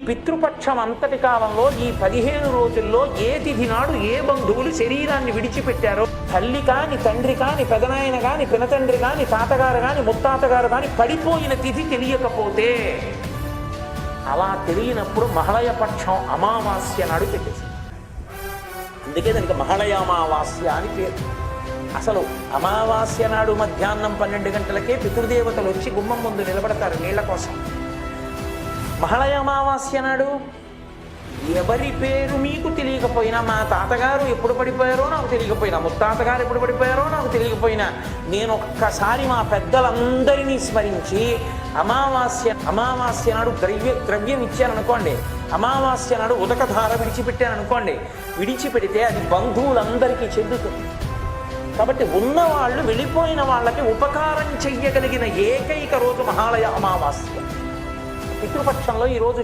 పితృపక్షం అంతటి కాలంలో ఈ 15 రోజుల్లో ఏ తిథి నాడు ఏ బంధువులు శరీరాన్ని విడిచిపెట్టారో, తల్లి కాని, తండ్రి కాని, పెదనాయన కాని, పినతండ్రి కాని, తాతగారు కాని, ముత్తాతగారు కాని పడిపోయిన తిథి తెలియకపోతే, అలా తెలియనప్పుడు మహళయపక్షం అమావాస్య నాడు పెట్టేసి, అందుకే దానికి మహళయామావాస్య అని పేరు. అసలు అమావాస్య నాడు మధ్యాహ్నం 12 గంటలకే పితృదేవతలు వచ్చి గుమ్మం ముందు నిలబడతారు నీళ్ల కోసం. మహళయ అమావాస్య నాడు ఎవరి పేరు మీకు తెలియకపోయినా, మా తాతగారు ఎప్పుడు పడిపోయారో నాకు తెలియకపోయినా, ముత్తాతగారు ఎప్పుడు పడిపోయారో నాకు తెలియకపోయినా, నేను ఒక్కసారి మా పెద్దలందరినీ స్మరించి అమావాస్య నాడు ద్రవ్యం ఇచ్చాననుకోండి, అమావాస్య నాడు ఉదకధార విడిచిపెట్టాను అనుకోండి, విడిచిపెడితే అది బంధువులందరికీ చెందుతుంది. కాబట్టి ఉన్నవాళ్ళు వెళ్ళిపోయిన వాళ్ళకి ఉపకారం చెయ్యగలిగిన ఏకైక రోజు మహాలయ అమావాస్య. పితృపక్షంలో ఈరోజు